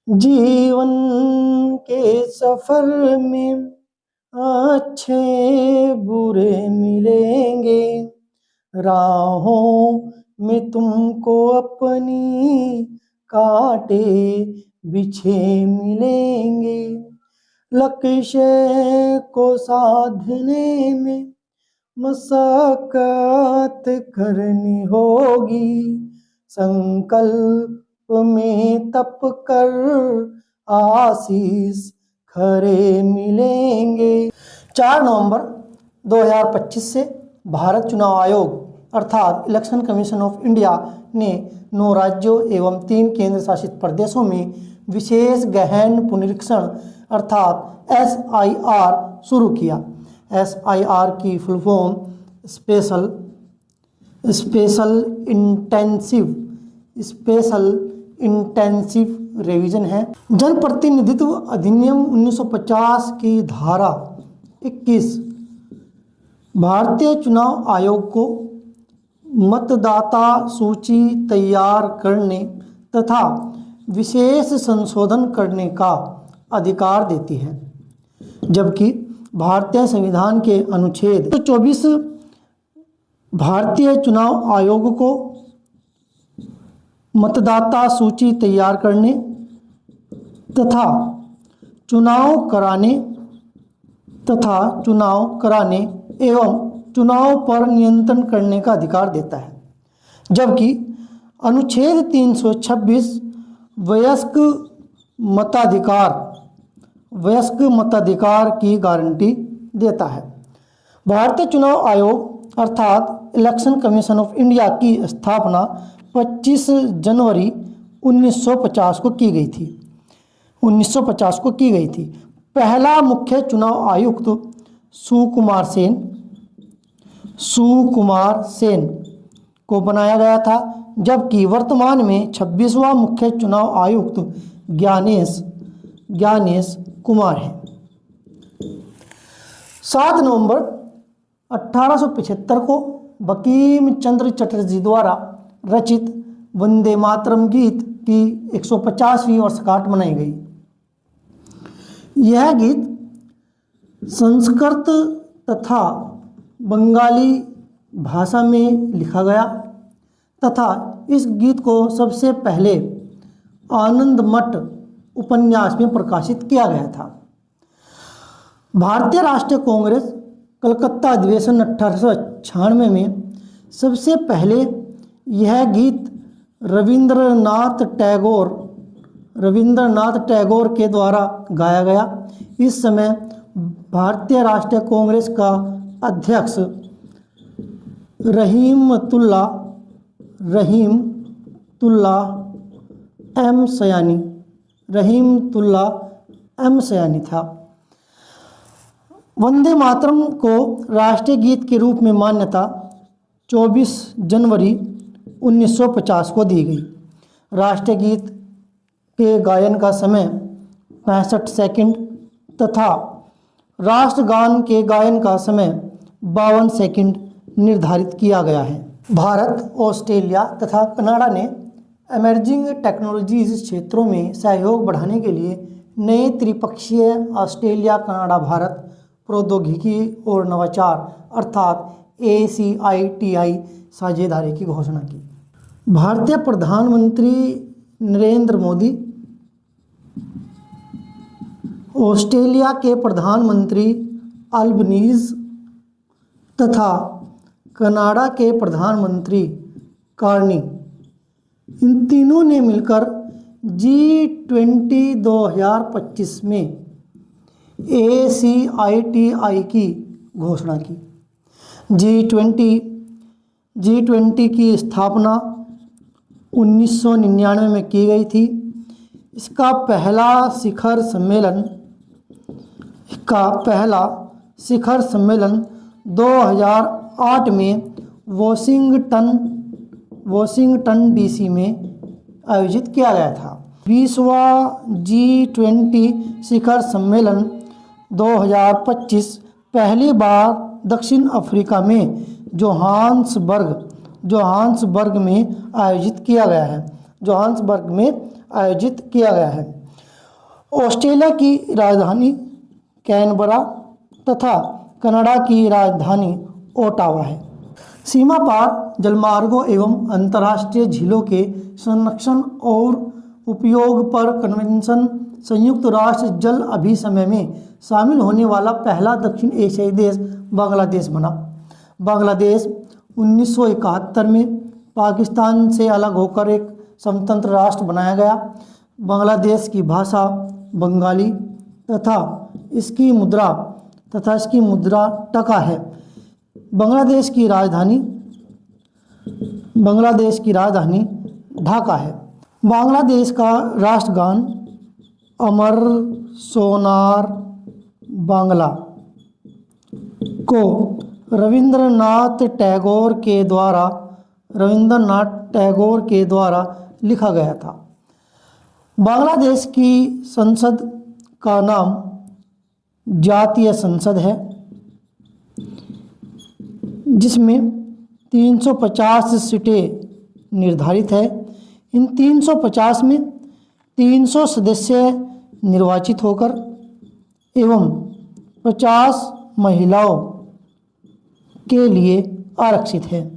जीवन के सफर में अच्छे बुरे मिलेंगे, राहों में तुमको अपनी कांटे बिछे मिलेंगे। लक्ष्य को साधने में मशक्कत करनी होगी, संकल्प में तप कर आशीष खरे मिलेंगे। 4 नवंबर 2025 से भारत चुनाव आयोग अर्थात इलेक्शन कमीशन ऑफ इंडिया ने 9 राज्यों एवं 3 केंद्र शासित प्रदेशों में विशेष गहन पुनरीक्षण अर्थात SIR शुरू किया। SIR की full form special intensive revision है। जनप्रतिनिधित्व अधिनियम 1950 की धारा 21 भारतीय चुनाव आयोग को मतदाता सूची तैयार करने तथा विशेष संशोधन करने का अधिकार देती है, जबकि भारतीय संविधान के अनुच्छेद 24 भारतीय चुनाव आयोग को मतदाता सूची तैयार करने तथा चुनाव कराने एवं चुनाव पर नियंत्रण करने का अधिकार देता है, जबकि अनुच्छेद 326 वयस्क मताधिकार की गारंटी देता है। भारतीय चुनाव आयोग अर्थात इलेक्शन कमीशन ऑफ इंडिया की स्थापना 25 जनवरी 1950 को की गई थी। पहला मुख्य चुनाव आयुक्त सुकुमार सेन को बनाया गया था, जबकि वर्तमान में 26वां मुख्य चुनाव आयुक्त ज्ञानेश कुमार है। 7 नवंबर 1875 को बंकिम चंद्र चटर्जी द्वारा रचित वंदे मातरम गीत की 150वीं वर्षगांठ मनाई गई। यह गीत संस्कृत तथा बंगाली भाषा में लिखा गया तथा इस गीत को सबसे पहले आनंद मठ उपन्यास में प्रकाशित किया गया था। भारतीय राष्ट्रीय कांग्रेस कलकत्ता अधिवेशन 1896 में सबसे पहले यह गीत रविंद्रनाथ टैगोर के द्वारा गाया गया। इस समय भारतीय राष्ट्रीय कांग्रेस का अध्यक्ष रहीमतुल्ला एम सयानी था। वंदे मातरम को राष्ट्रीय गीत के रूप में मान्यता 24 जनवरी 1950 को दी गई। राष्ट्रीय गीत के गायन का समय 65 सेकंड तथा राष्ट्रगान के गायन का समय 52 सेकंड निर्धारित किया गया है। भारत, ऑस्ट्रेलिया तथा कनाडा ने इमर्जिंग टेक्नोलॉजीज क्षेत्रों में सहयोग बढ़ाने के लिए नए त्रिपक्षीय ऑस्ट्रेलिया कनाडा भारत प्रौद्योगिकी और नवाचार अर्थात ACITI साझेदारी की घोषणा की। भारतीय प्रधानमंत्री नरेंद्र मोदी ऑस्ट्रेलिया के प्रधानमंत्री अल्बनीज तथा कनाडा के प्रधानमंत्री कार्नी, इन तीनों ने मिलकर G20 2025 में ACITI की घोषणा की। G20 की स्थापना 1999 में की गई थी। इसका पहला शिखर सम्मेलन 2008 में वॉशिंगटन DC में आयोजित किया गया था। 20वां G20 शिखर सम्मेलन 2025 पहली बार दक्षिण अफ्रीका में जोहान्सबर्ग में आयोजित किया गया है। ऑस्ट्रेलिया की राजधानी कैनबरा तथा कनाडा की राजधानी ओटावा है। सीमा पार जलमार्गों एवं अंतर्राष्ट्रीय झीलों के संरक्षण और उपयोग पर कन्वेंशन संयुक्त राष्ट्र जल अभिसमय में शामिल होने वाला पहला दक्षिण एशियाई देश बांग्लादेश बना। बांग्लादेश 1971 में पाकिस्तान से अलग होकर एक स्वतंत्र राष्ट्र बनाया गया। बांग्लादेश की भाषा बंगाली तथा इसकी मुद्रा टका है। बांग्लादेश की राजधानी ढाका है। बांग्लादेश का राष्ट्रगान अमर सोनार बांग्ला को रविंद्रनाथ टैगोर के द्वारा लिखा गया था। बांग्लादेश की संसद का नाम जातीय संसद है, जिसमें 350 सीटें निर्धारित है। इन 350 में 300 सदस्य निर्वाचित होकर एवं 50 महिलाओं के लिए आरक्षित है।